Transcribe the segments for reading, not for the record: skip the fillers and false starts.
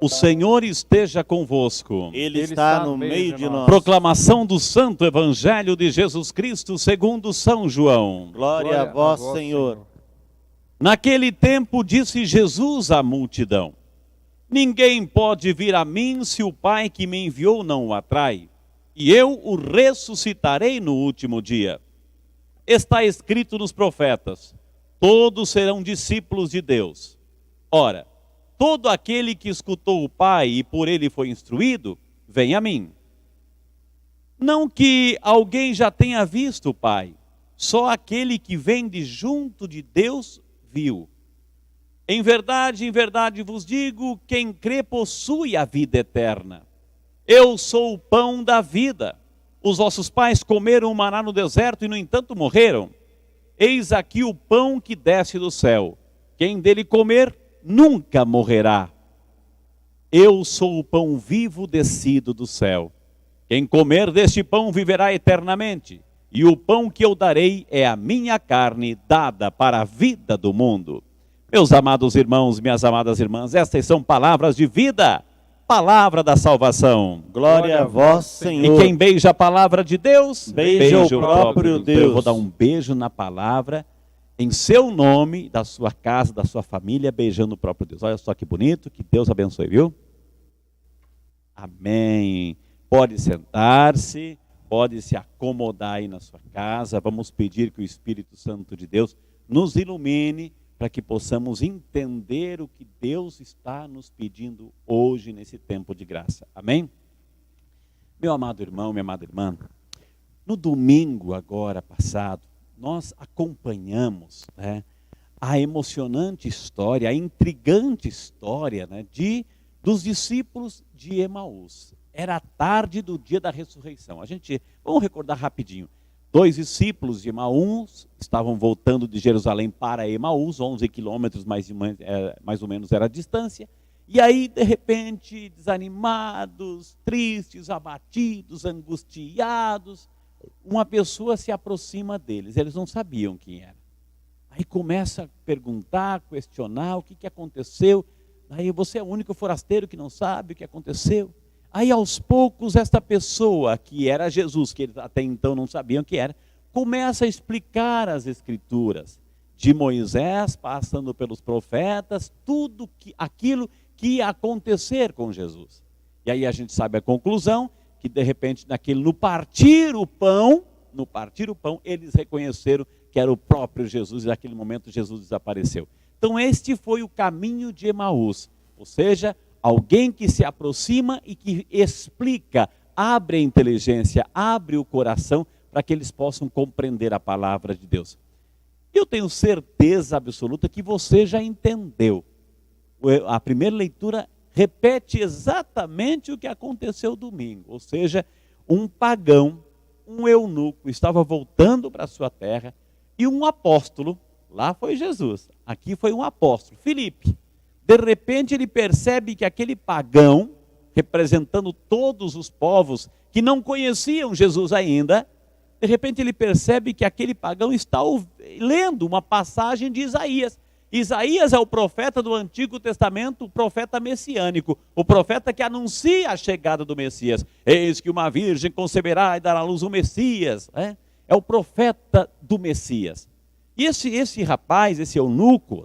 O Senhor esteja convosco. Ele está no meio de nós. Proclamação do Santo Evangelho de Jesus Cristo segundo São João. Glória a vós, Senhor. Naquele tempo disse Jesus à multidão: ninguém pode vir a mim se o Pai que me enviou não o atrai, e eu o ressuscitarei no último dia. Está escrito nos profetas: todos serão discípulos de Deus. Ora, todo aquele que escutou o Pai e por ele foi instruído, vem a mim. Não que alguém já tenha visto o Pai, só aquele que vem de junto de Deus viu. Em verdade vos digo, quem crê possui a vida eterna. Eu sou o pão da vida. Os vossos pais comeram o maná no deserto e, no entanto, morreram. Eis aqui o pão que desce do céu. Quem dele comer, nunca morrerá. Eu sou o pão vivo descido do céu. Quem comer deste pão viverá eternamente. E o pão que eu darei é a minha carne dada para a vida do mundo. Meus amados irmãos, minhas amadas irmãs, estas são palavras de vida, palavra da salvação. Glória a vós, Senhor. E quem beija a palavra de Deus, beija o próprio Deus. Eu vou dar um beijo na palavra, em seu nome, da sua casa, da sua família, beijando o próprio Deus. Olha só que bonito, que Deus abençoe, viu? Amém. Pode sentar-se, pode se acomodar aí na sua casa. Vamos pedir que o Espírito Santo de Deus nos ilumine, para que possamos entender o que Deus está nos pedindo hoje nesse tempo de graça. Amém? Meu amado irmão, minha amada irmã, no domingo agora passado, nós acompanhamos, a emocionante história, a intrigante história, dos discípulos de Emaús. Era a tarde do dia da ressurreição. Vamos recordar rapidinho. 2 discípulos de Emaús estavam voltando de Jerusalém para Emaús, 11 quilômetros mais ou menos era a distância. E aí, de repente, desanimados, tristes, abatidos, angustiados, uma pessoa se aproxima deles. Eles não sabiam quem era. Aí começa a perguntar, questionar o que aconteceu. Aí você é o único forasteiro que não sabe o que aconteceu. Aí aos poucos esta pessoa, que era Jesus, que eles até então não sabiam que era, começa a explicar as escrituras, de Moisés, passando pelos profetas, aquilo que ia acontecer com Jesus. E aí a gente sabe a conclusão, que de repente no partir o pão, eles reconheceram que era o próprio Jesus, e naquele momento Jesus desapareceu. Então este foi o caminho de Emaús, ou seja, alguém que se aproxima e que explica, abre a inteligência, abre o coração para que eles possam compreender a palavra de Deus. Eu tenho certeza absoluta que você já entendeu. A primeira leitura repete exatamente o que aconteceu domingo. Ou seja, um pagão, um eunuco, estava voltando para a sua terra e um apóstolo, lá foi Jesus, aqui foi um apóstolo, Filipe. De repente ele percebe que aquele pagão, representando todos os povos que não conheciam Jesus ainda, de repente ele percebe que aquele pagão está lendo uma passagem de Isaías. Isaías é o profeta do Antigo Testamento, o profeta messiânico, o profeta que anuncia a chegada do Messias. Eis que uma virgem conceberá e dará à luz o Messias. É o profeta do Messias. E esse rapaz, esse eunuco,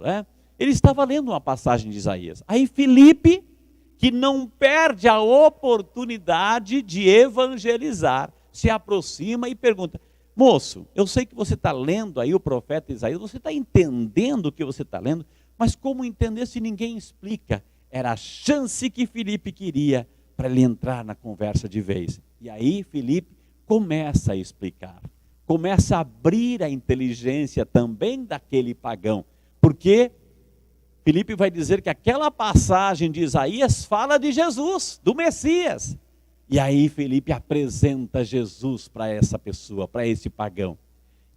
ele estava lendo uma passagem de Isaías. Aí Filipe, que não perde a oportunidade de evangelizar, se aproxima e pergunta: moço, eu sei que você está lendo aí o profeta Isaías, você está entendendo o que você está lendo, mas como entender se ninguém explica? Era a chance que Filipe queria para ele entrar na conversa de vez. E aí Filipe começa a explicar, começa a abrir a inteligência também daquele pagão, porque Filipe vai dizer que aquela passagem de Isaías fala de Jesus, do Messias. E aí Filipe apresenta Jesus para essa pessoa, para esse pagão.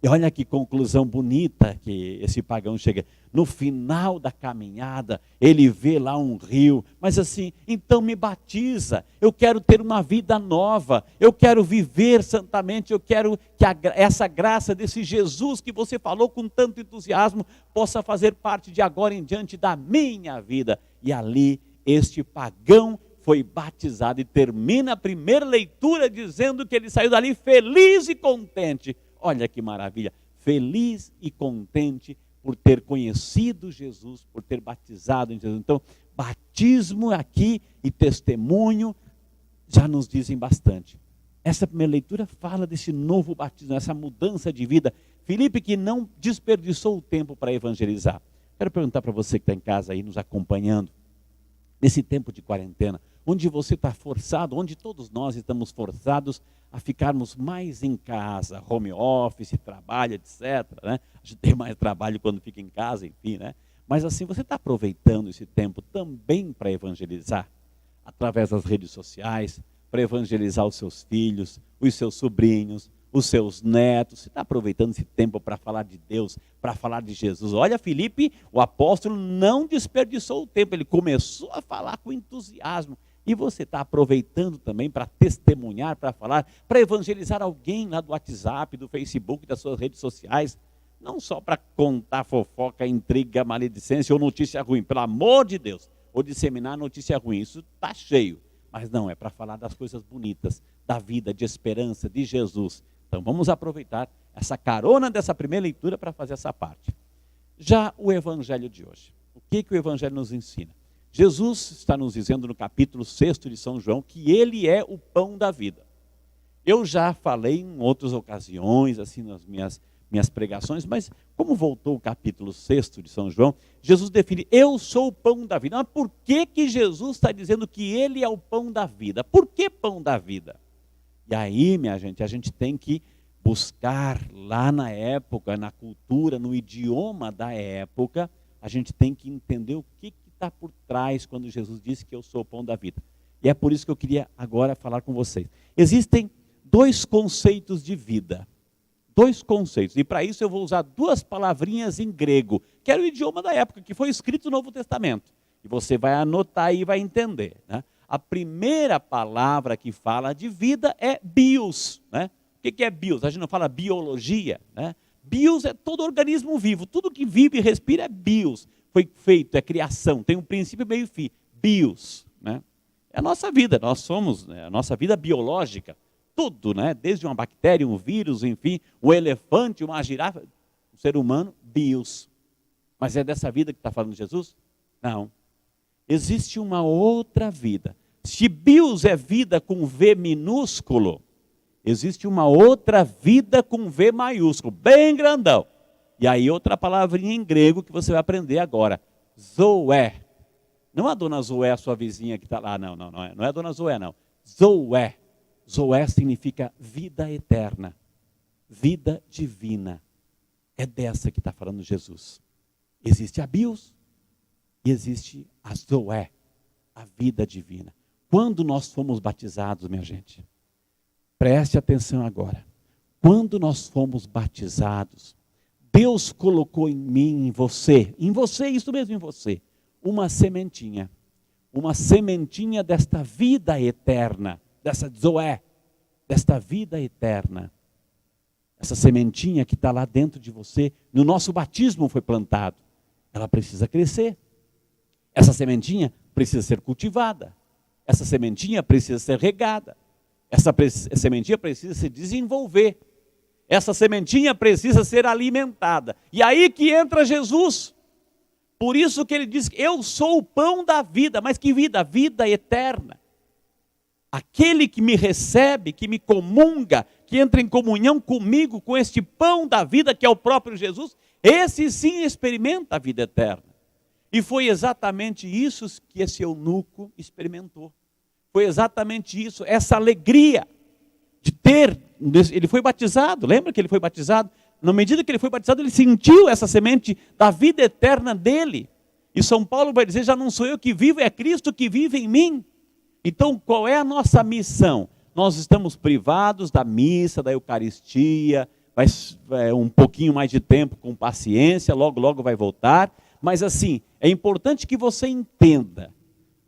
E olha que conclusão bonita que esse pagão chega. No final da caminhada, ele vê lá um rio, mas assim, então me batiza, eu quero ter uma vida nova, eu quero viver santamente, eu quero que essa graça desse Jesus que você falou com tanto entusiasmo, possa fazer parte de agora em diante da minha vida. E ali este pagão foi batizado, e termina a primeira leitura dizendo que ele saiu dali feliz e contente. Olha que maravilha, feliz e contente por ter conhecido Jesus, por ter batizado em Jesus. Então, batismo aqui e testemunho já nos dizem bastante. Essa primeira leitura fala desse novo batismo, essa mudança de vida. Filipe, que não desperdiçou o tempo para evangelizar. Quero perguntar para você que está em casa aí nos acompanhando, nesse tempo de quarentena, onde você está forçado, onde todos nós estamos forçados a ficarmos mais em casa, home office, trabalho, etc. Né? A gente tem mais trabalho quando fica em casa, enfim, né? Mas assim, você está aproveitando esse tempo também para evangelizar, através das redes sociais, para evangelizar os seus filhos, os seus sobrinhos, os seus netos. Você está aproveitando esse tempo para falar de Deus, para falar de Jesus. Olha, Filipe, o apóstolo não desperdiçou o tempo, ele começou a falar com entusiasmo. E você está aproveitando também para testemunhar, para falar, para evangelizar alguém lá do WhatsApp, do Facebook, das suas redes sociais. Não só para contar fofoca, intriga, maledicência ou notícia ruim, pelo amor de Deus, ou disseminar notícia ruim, isso está cheio. Mas não, é para falar das coisas bonitas, da vida, de esperança, de Jesus. Então vamos aproveitar essa carona dessa primeira leitura para fazer essa parte. Já o evangelho de hoje, o que o evangelho nos ensina? Jesus está nos dizendo no capítulo 6 de São João que ele é o pão da vida. Eu já falei em outras ocasiões, assim, nas minhas pregações, mas como voltou o capítulo 6 de São João, Jesus define, eu sou o pão da vida. Mas por que Jesus está dizendo que ele é o pão da vida? Por que pão da vida? E aí, minha gente, a gente tem que buscar lá na época, na cultura, no idioma da época, a gente tem que entender o que está por trás quando Jesus disse que eu sou o pão da vida. E é por isso que eu queria agora falar com vocês. Existem dois conceitos de vida. Dois conceitos. E para isso eu vou usar duas palavrinhas em grego, que era o idioma da época, que foi escrito no Novo Testamento. E você vai anotar aí e vai entender. Né? A primeira palavra que fala de vida é bios. Né? O que é bios? A gente não fala biologia. Né? Bios é todo organismo vivo. Tudo que vive e respira é bios. Foi feito, é criação, tem um princípio, meio e fim. Bios. Né? É a nossa vida, nós somos, né, a nossa vida biológica. Tudo, né? Desde uma bactéria, um vírus, enfim, um elefante, uma girafa, o ser humano, bios. Mas é dessa vida que está falando Jesus? Não. Existe uma outra vida. Se bios é vida com V minúsculo, existe uma outra vida com V maiúsculo, bem grandão. E aí outra palavrinha em grego que você vai aprender agora, Zoé. Não é a dona Zoé, a sua vizinha que está lá, não é a dona Zoé, não. Zoé. Zoé significa vida eterna, vida divina. É dessa que está falando Jesus. Existe a bios e existe a Zoé, a vida divina. Quando nós fomos batizados, minha gente, preste atenção agora. Quando nós fomos batizados, Deus colocou em mim, em você, isso mesmo em você, uma sementinha desta vida eterna, dessa Zoé, desta vida eterna. Essa sementinha que está lá dentro de você, no nosso batismo foi plantado. Ela precisa crescer. Essa sementinha precisa ser cultivada. Essa sementinha precisa ser regada. Essa sementinha precisa se desenvolver. Essa sementinha precisa ser alimentada. E aí que entra Jesus. Por isso que ele diz, eu sou o pão da vida. Mas que vida? Vida eterna. Aquele que me recebe, que me comunga, que entra em comunhão comigo, com este pão da vida, que é o próprio Jesus, esse sim experimenta a vida eterna. E foi exatamente isso que esse eunuco experimentou. Foi exatamente isso, essa alegria de ter, ele foi batizado, lembra que ele foi batizado? Na medida que ele foi batizado, ele sentiu essa semente da vida eterna dele. E São Paulo vai dizer, já não sou eu que vivo, é Cristo que vive em mim. Então, qual é a nossa missão? Nós estamos privados da missa, da Eucaristia, vai um pouquinho mais de tempo, com paciência, logo vai voltar. Mas assim, é importante que você entenda,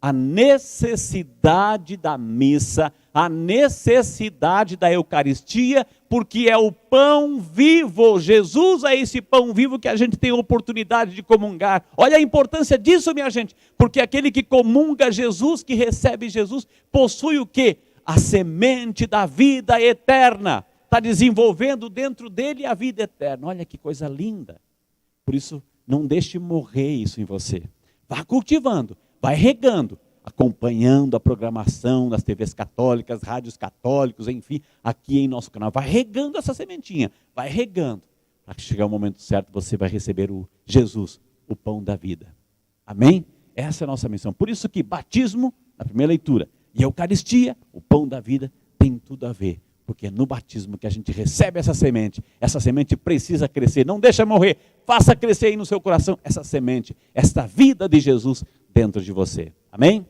a necessidade da missa, a necessidade da Eucaristia, porque é o pão vivo. Jesus é esse pão vivo que a gente tem a oportunidade de comungar. Olha a importância disso, minha gente, porque aquele que comunga Jesus, que recebe Jesus, possui o quê? A semente da vida eterna. Está desenvolvendo dentro dele a vida eterna. Olha que coisa linda. Por isso, não deixe morrer isso em você. Vá cultivando. Vai regando, acompanhando a programação das TVs católicas, rádios católicos, enfim, aqui em nosso canal. Vai regando essa sementinha, vai regando. Para que chegar o momento certo, você vai receber o Jesus, o pão da vida. Amém? Essa é a nossa missão. Por isso que batismo, na primeira leitura, e Eucaristia, o pão da vida, tem tudo a ver. Porque é no batismo que a gente recebe essa semente precisa crescer, não deixa morrer, faça crescer aí no seu coração essa semente, esta vida de Jesus dentro de você. Amém?